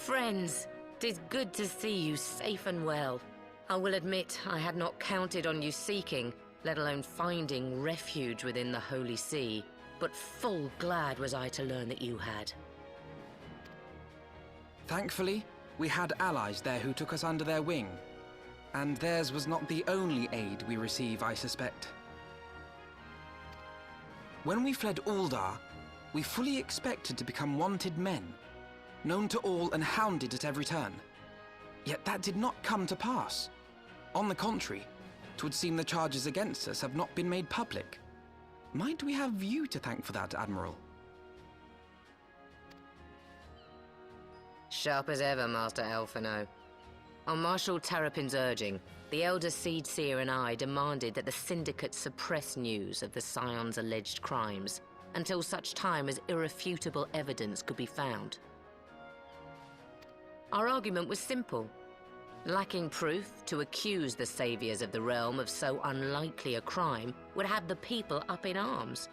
Friends, 'tis good to see you safe and well. I will admit I had not counted on you seeking, let alone finding refuge within the Holy See, but full glad was I to learn that you had. Thankfully, we had allies there who took us under their wing. And theirs was not the only aid we receive, I suspect. When we fled Uldar, we fully expected to become wanted men, known to all and hounded at every turn. Yet that did not come to pass. On the contrary, 'twould seem the charges against us have not been made public. Might we have you to thank for that, Admiral? Sharp as ever, Master Alphinaud. On Marshal Terrapin's urging, the Elder Seedseer and I demanded that the Syndicate suppress news of the Scion's alleged crimes until such time as irrefutable evidence could be found. Our argument was simple. Lacking proof, to accuse the saviors of the realm of so unlikely a crime would have the people up in arms.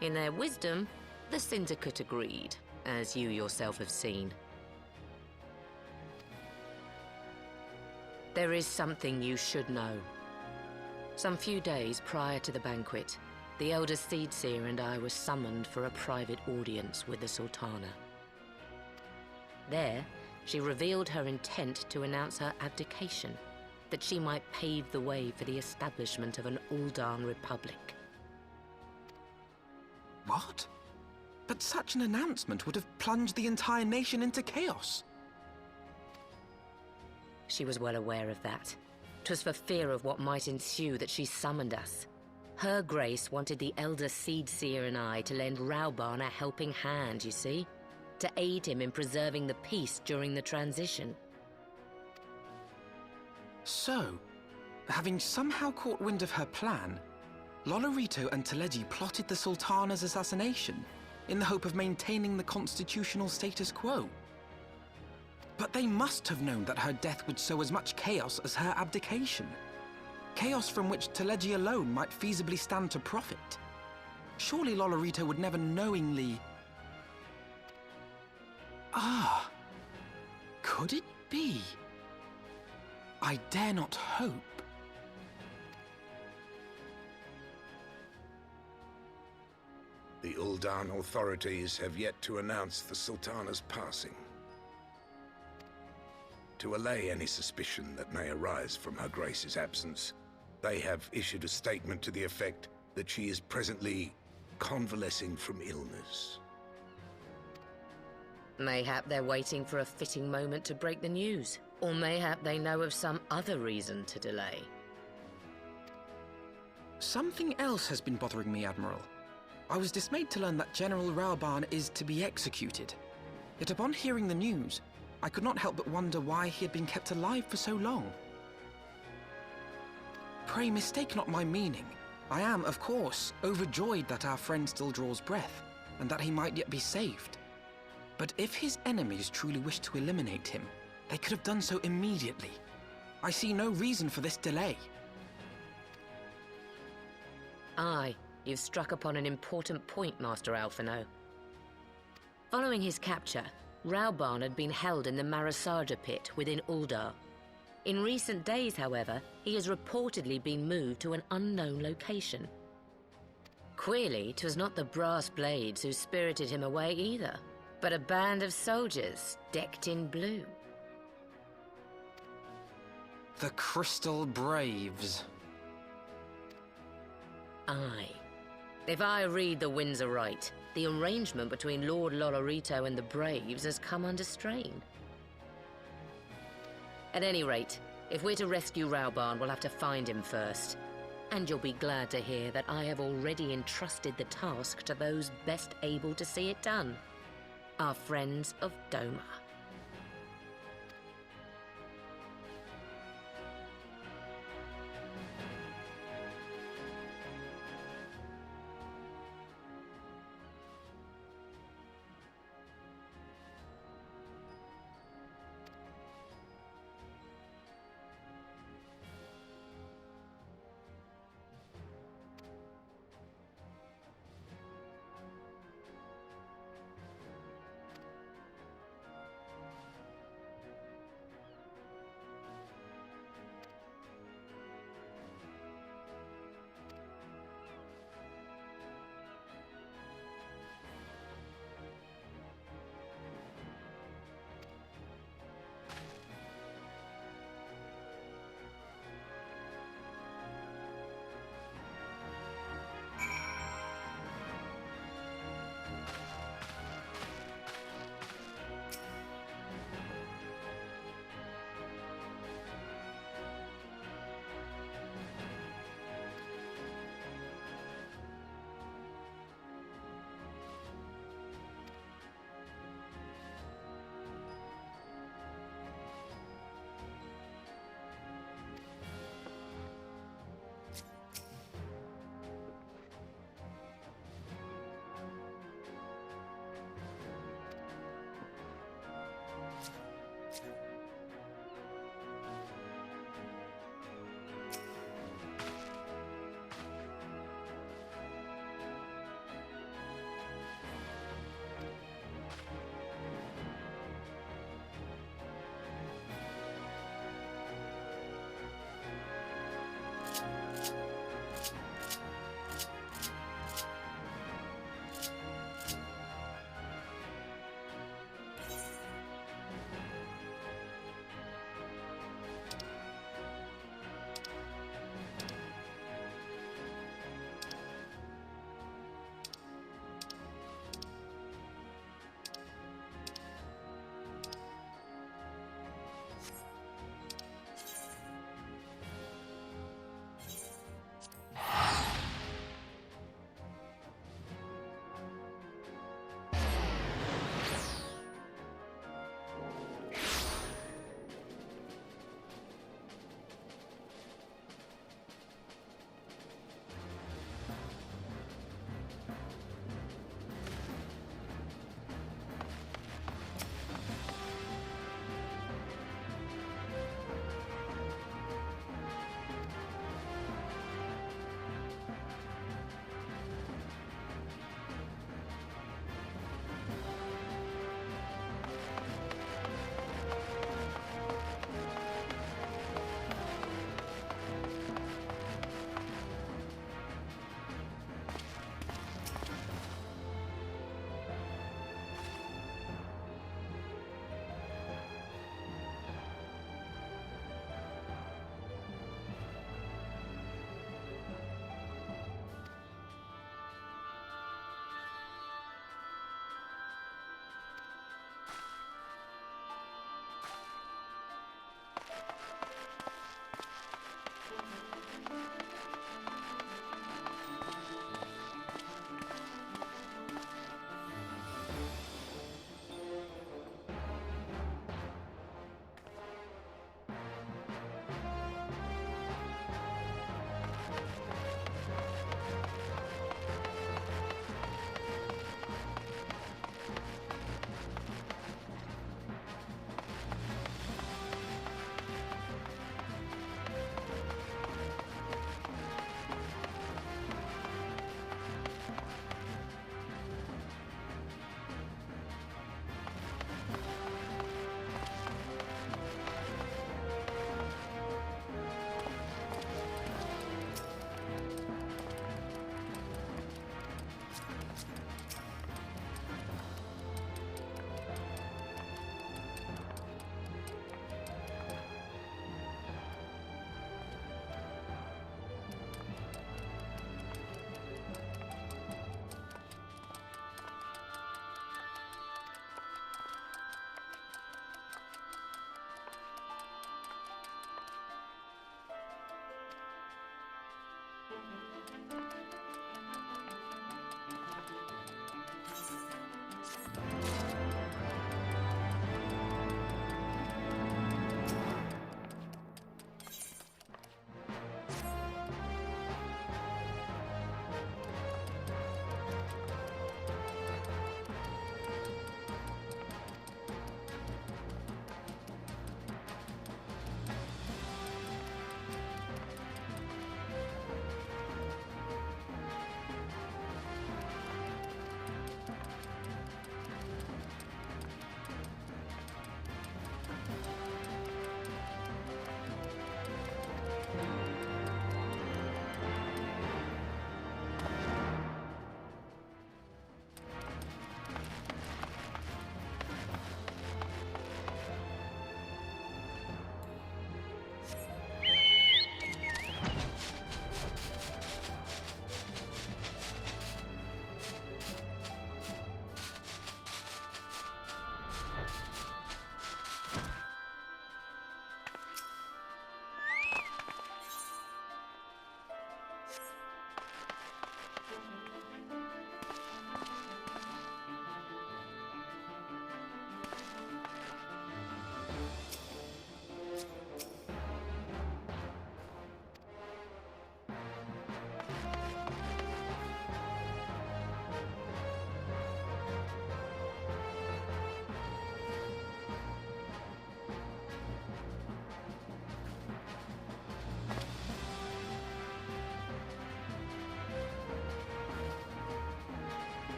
In their wisdom, the Syndicate agreed, as you yourself have seen. There is something you should know. Some few days prior to the banquet, the Elder Seedseer and I were summoned for a private audience with the Sultana. There, she revealed her intent to announce her abdication, that she might pave the way for the establishment of an Uldan Republic. What? But such an announcement would have plunged the entire nation into chaos. She was well aware of that. 'Twas for fear of what might ensue that she summoned us. Her Grace wanted the Elder Seedseer and I to lend Raoban a helping hand, you see? To aid him in preserving the peace during the transition. So, having somehow caught wind of her plan, Lolorito and Teleji plotted the Sultana's assassination in the hope of maintaining the constitutional status quo. But they must have known that her death would sow as much chaos as her abdication. Chaos from which Teleji alone might feasibly stand to profit. Surely Lolorito would never knowingly... Ah, could it be? I dare not hope. The Uldan authorities have yet to announce the Sultana's passing. To allay any suspicion that may arise from Her Grace's absence, they have issued a statement to the effect that she is presently convalescing from illness. Mayhap they're waiting for a fitting moment to break the news, or mayhap they know of some other reason to delay. Something else has been bothering me, Admiral. I was dismayed to learn that General Raoban is to be executed. Yet upon hearing the news, I could not help but wonder why he had been kept alive for so long. Pray mistake not my meaning. I am, of course, overjoyed that our friend still draws breath, and that he might yet be saved. But if his enemies truly wished to eliminate him, they could have done so immediately. I see no reason for this delay. Aye, you've struck upon an important point, Master Alphinaud. Following his capture, Raoban had been held in the Marasaja pit within Uldar. In recent days, however, he has reportedly been moved to an unknown location. Queerly, 'twas not the Brass Blades who spirited him away either, but a band of soldiers decked in blue. The Crystal Braves. Aye. If I read the winds aright, the arrangement between Lord Lolorito and the Braves has come under strain. At any rate, if we're to rescue Raoban, we'll have to find him first. And you'll be glad to hear that I have already entrusted the task to those best able to see it done. Our friends of Doma.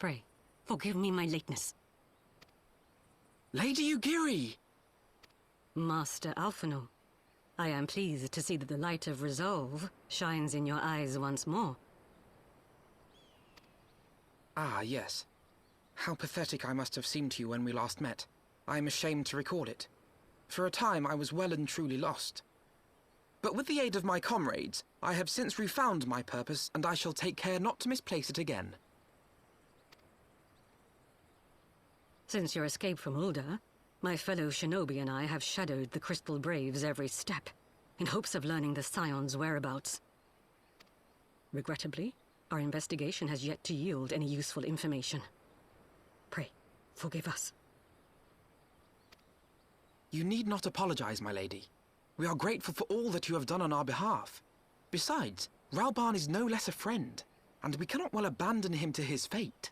Pray, forgive me my lateness. Lady Ugiri! Master Alphinaud, I am pleased to see that the light of resolve shines in your eyes once more. Ah, yes. How pathetic I must have seemed to you when we last met. I am ashamed to recall it. For a time I was well and truly lost. But with the aid of my comrades, I have since refound my purpose, and I shall take care not to misplace it again. Since your escape from Ul'dah, my fellow shinobi and I have shadowed the Crystal Braves every step, in hopes of learning the Scion's whereabouts. Regrettably, our investigation has yet to yield any useful information. Pray, forgive us. You need not apologize, my lady. We are grateful for all that you have done on our behalf. Besides, Raubarn is no less a friend, and we cannot well abandon him to his fate.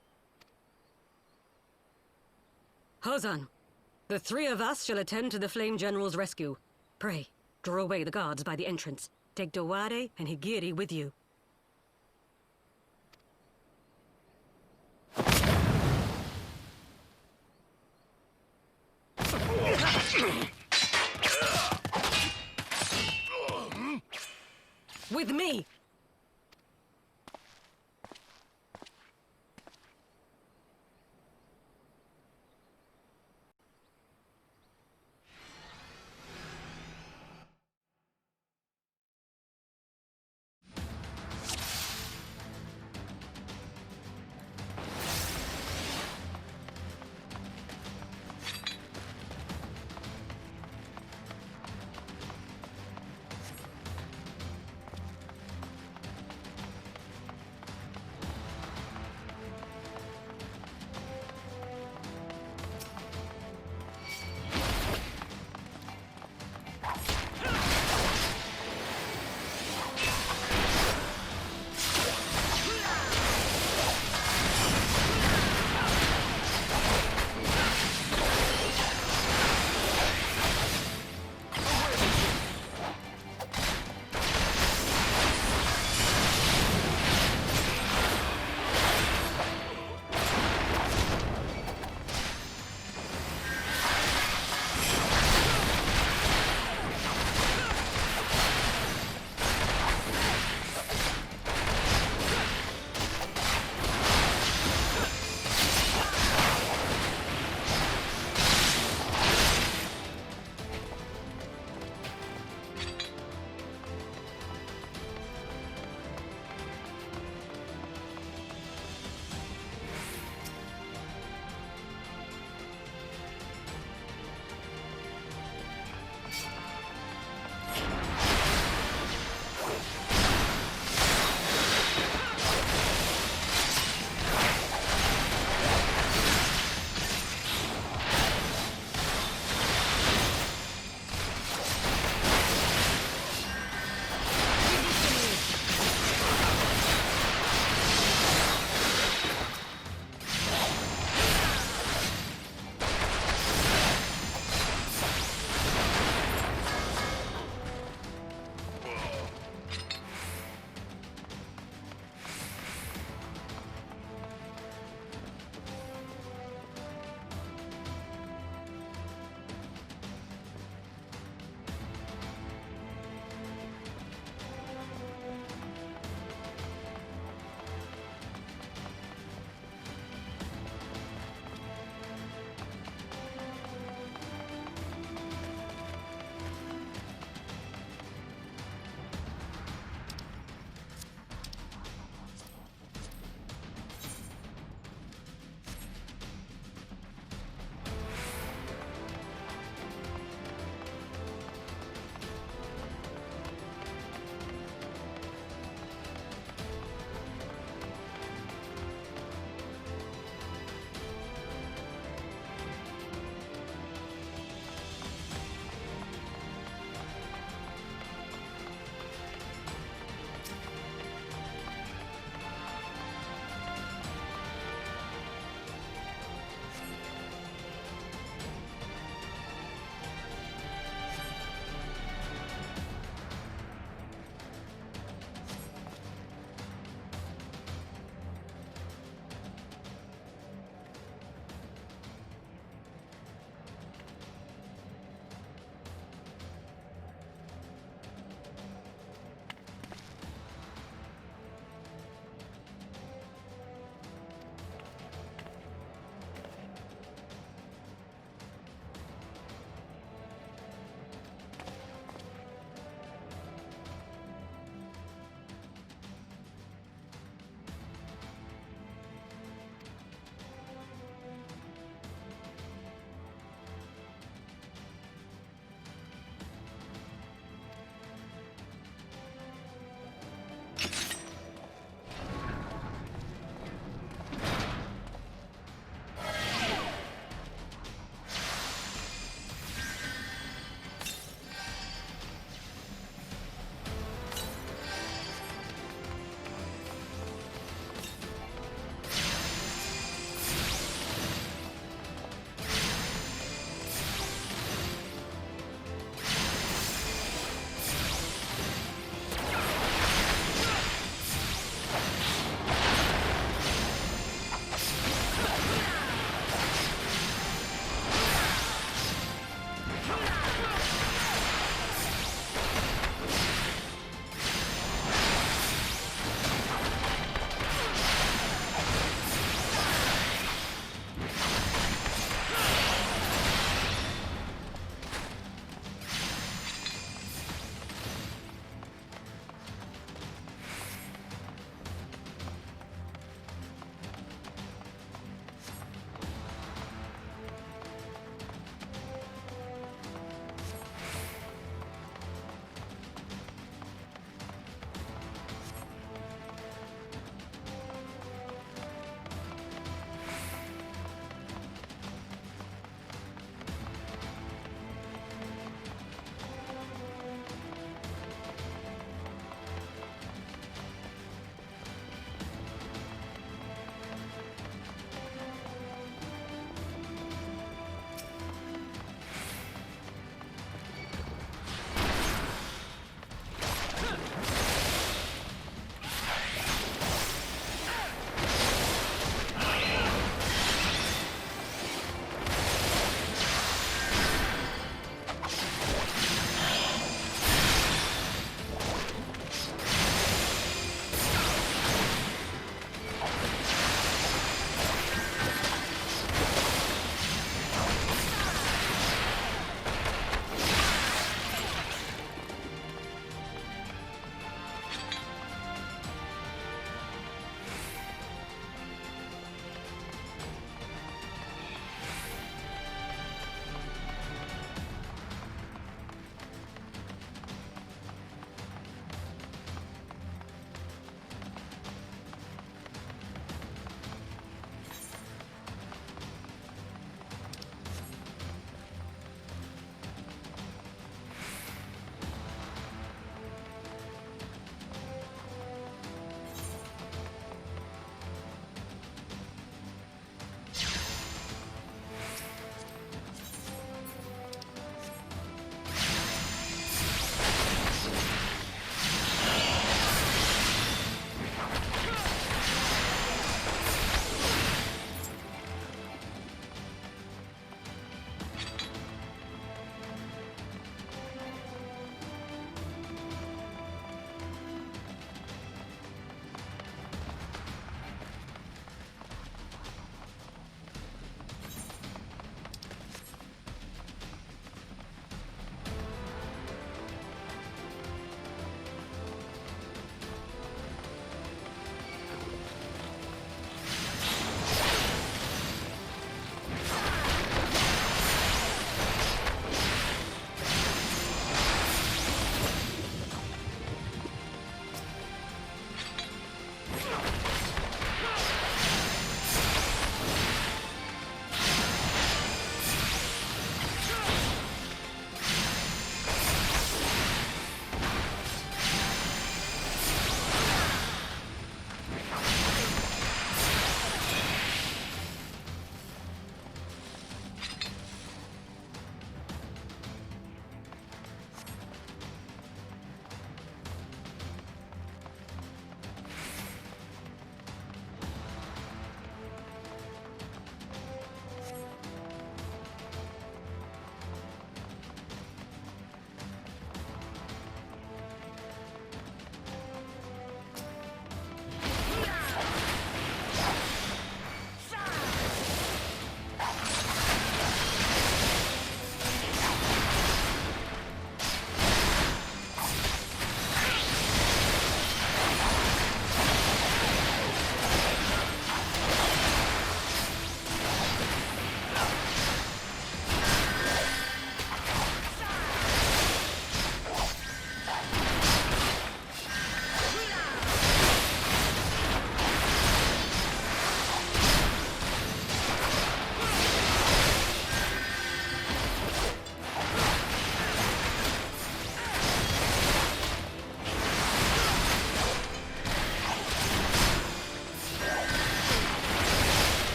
Hozan, the three of us shall attend to the Flame General's rescue. Pray, draw away the guards by the entrance. Take Dowade and Higiri with you. With me!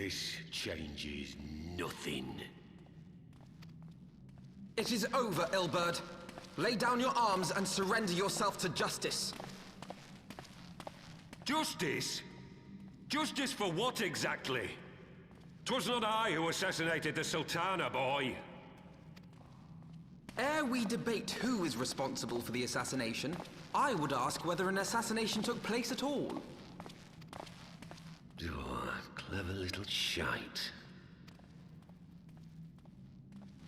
This changes nothing. It is over, Ilberd. Lay down your arms and surrender yourself to justice. Justice? Justice for what exactly? 'Twas not I who assassinated the Sultana, boy. Ere we debate who is responsible for the assassination, I would ask whether an assassination took place at all. Oh, clever little shite.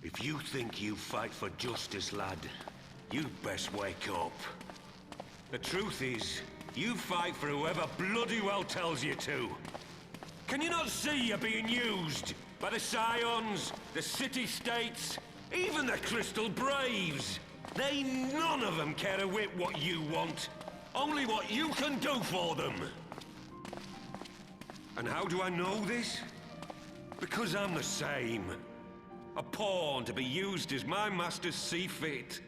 If you think you fight for justice, lad, you'd best wake up. The truth is, you fight for whoever bloody well tells you to. Can you not see you're being used by the Scions, the City-States, even the Crystal Braves? They none of them care a whit what you want, only what you can do for them. And how do I know this? Because I'm the same. A pawn to be used as my masters see fit.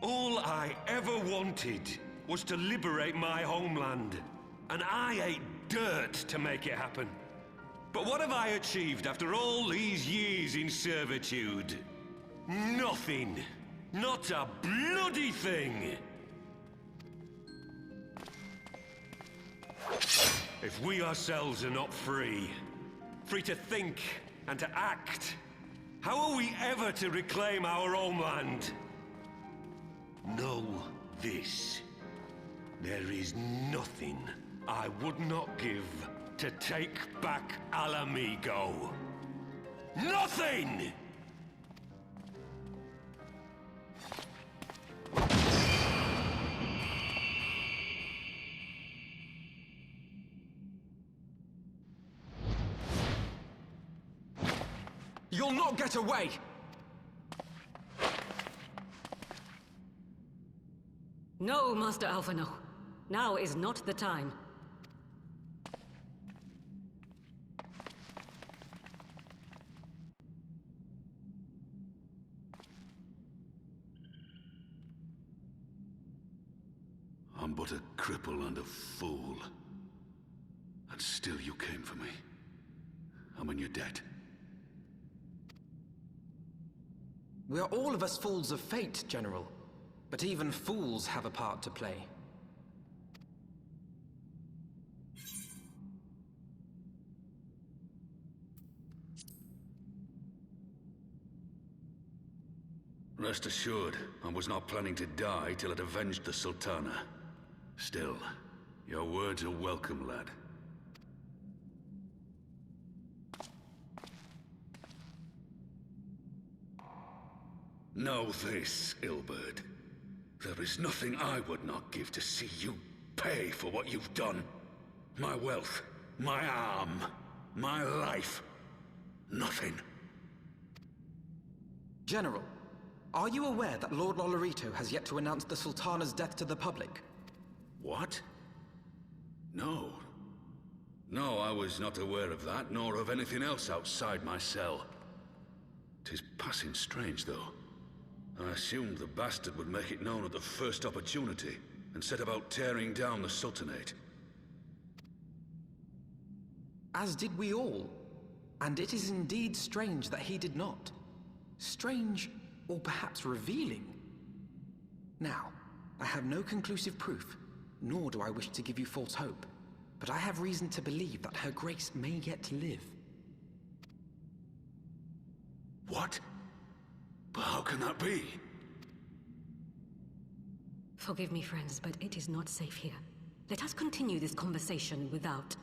All I ever wanted was to liberate my homeland, and I ate dirt to make it happen. But what have I achieved after all these years in servitude? Nothing. Not a bloody thing! If we ourselves are not free, free to think and to act, how are we ever to reclaim our homeland? Know this. There is nothing I would not give to take back Ala Mhigo. Nothing! You'll not get away! No, Master Alphinaud. Now is not the time. I'm but a cripple and a fool. And still you came for me. I'm in your debt. We are all of us fools of fate, General. But even fools have a part to play. Rest assured, I was not planning to die till I'd avenged the Sultana. Still, your words are welcome, lad. Know this, Ilberd. There is nothing I would not give to see you pay for what you've done. My wealth, my arm, my life. Nothing. General, are you aware that Lord Lolorito has yet to announce the Sultana's death to the public? What? No. No, I was not aware of that, nor of anything else outside my cell. 'Tis passing strange, though. I assumed the bastard would make it known at the first opportunity, and set about tearing down the Sultanate. As did we all. And it is indeed strange that he did not. Strange, or perhaps revealing. Now, I have no conclusive proof, nor do I wish to give you false hope, but I have reason to believe that Her Grace may yet live. What? But how can that be? Forgive me, friends, but it is not safe here. Let us continue this conversation without.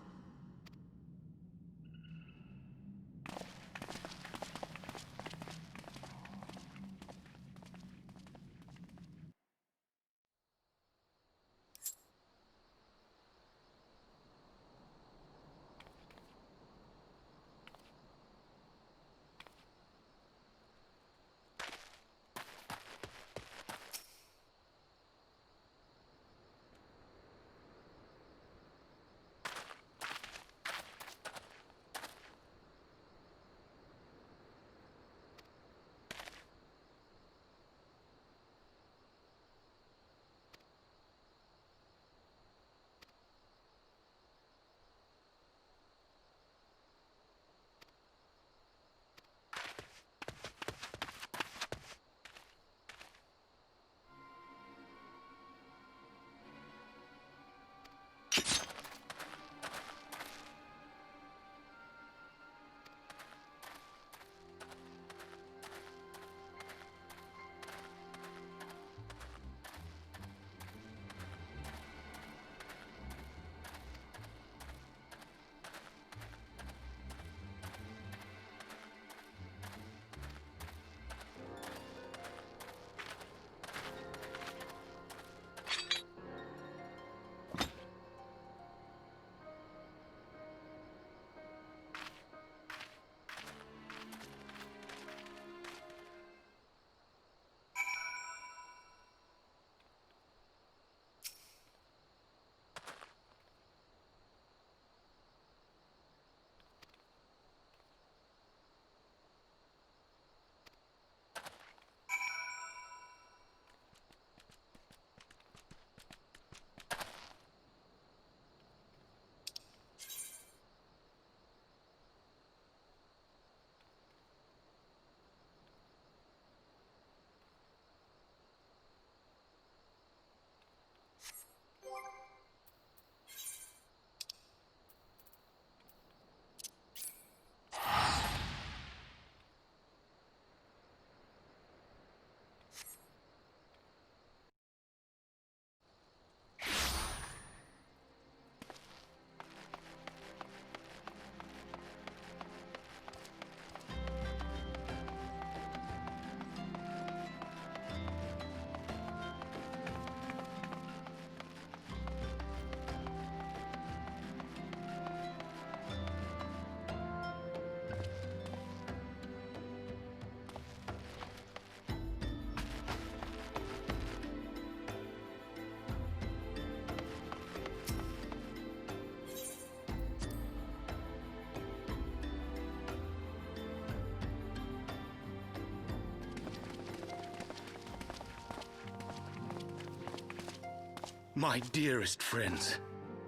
My dearest friends,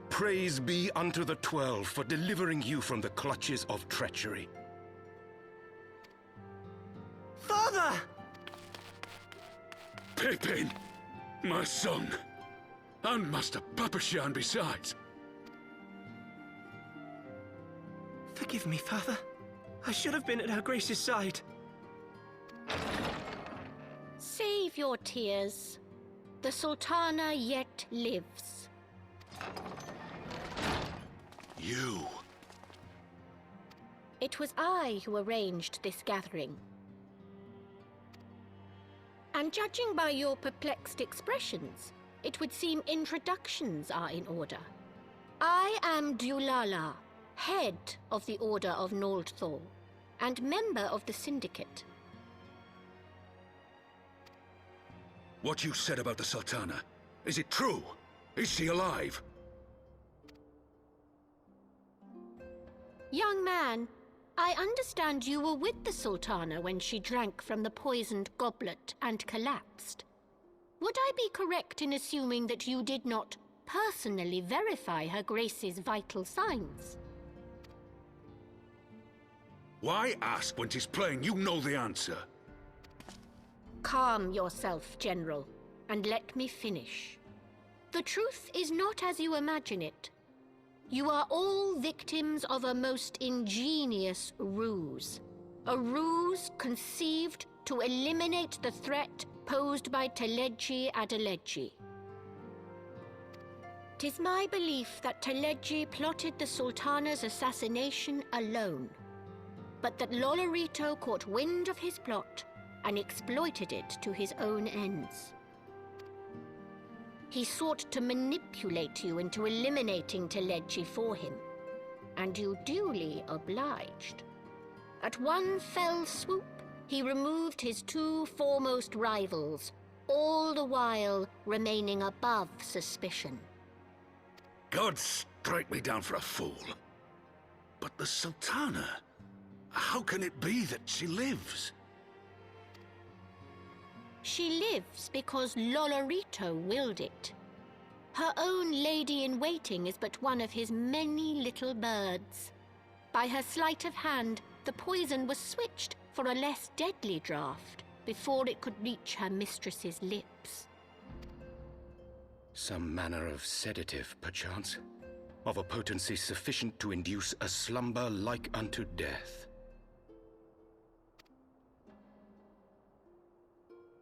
praise be unto the 12 for delivering you from the clutches of treachery. Father! Pippin, my son, and Master Papashan besides. Forgive me, Father. I should have been at Her Grace's side. Save your tears. The Sultana yet lives. You. It was I who arranged this gathering. And judging by your perplexed expressions, it would seem introductions are in order. I am Dulala, head of the Order of Noldthor, and member of the Syndicate. What you said about the Sultana, is it true? Is she alive? Young man, I understand you were with the Sultana when she drank from the poisoned goblet and collapsed. Would I be correct in assuming that you did not personally verify Her Grace's vital signs? Why ask when 'tis plain you know the answer? Calm yourself, General, and let me finish. The truth is not as you imagine it. You are all victims of a most ingenious ruse. A ruse conceived to eliminate the threat posed by Teleji Adeleji. 'Tis my belief that Teleji plotted the Sultana's assassination alone, but that Lolorito caught wind of his plot and exploited it to his own ends. He sought to manipulate you into eliminating Teleji for him, and you duly obliged. At one fell swoop, he removed his two foremost rivals, all the while remaining above suspicion. God strike me down for a fool. But the Sultana, how can it be that she lives? She lives because Lolorito willed it. Her own lady-in-waiting is but one of his many little birds. By her sleight of hand, the poison was switched for a less deadly draught before it could reach her mistress's lips. Some manner of sedative, perchance, of a potency sufficient to induce a slumber like unto death.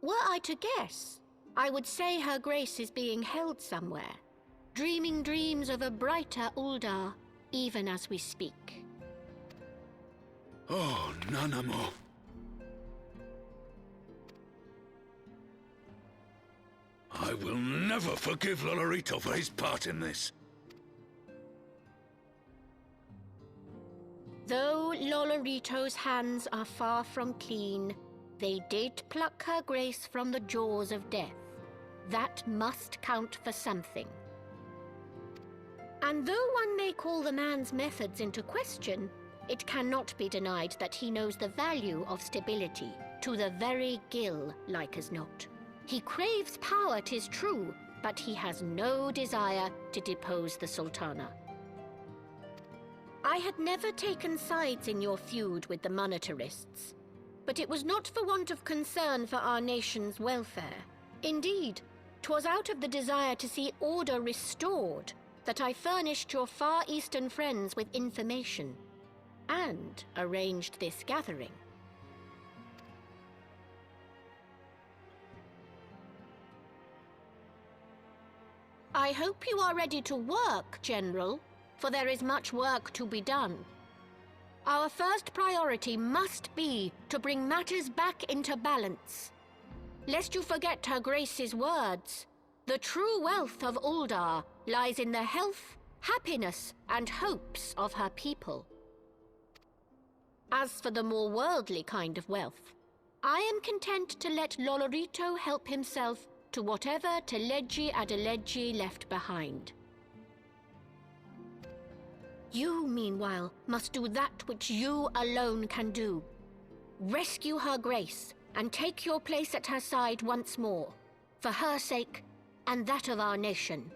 Were I to guess, I would say Her Grace is being held somewhere, dreaming dreams of a brighter Uldar, even as we speak. Oh, Nanamo. I will never forgive Lolorito for his part in this. Though Lolorito's hands are far from clean, they did pluck Her Grace from the jaws of death. That must count for something. And though one may call the man's methods into question, it cannot be denied that he knows the value of stability, to the very gill, like as not. He craves power, 'tis true, but he has no desire to depose the Sultana. I had never taken sides in your feud with the monetarists, but it was not for want of concern for our nation's welfare. Indeed, 'twas out of the desire to see order restored that I furnished your Far Eastern friends with information and arranged this gathering. I hope you are ready to work, General, for there is much work to be done. Our first priority must be to bring matters back into balance. Lest you forget Her Grace's words, the true wealth of Uldar lies in the health, happiness, and hopes of her people. As for the more worldly kind of wealth, I am content to let Lolorito help himself to whatever Teleji Adeleji left behind. You, meanwhile, must do that which you alone can do. Rescue Her Grace and take your place at her side once more, for her sake and that of our nation.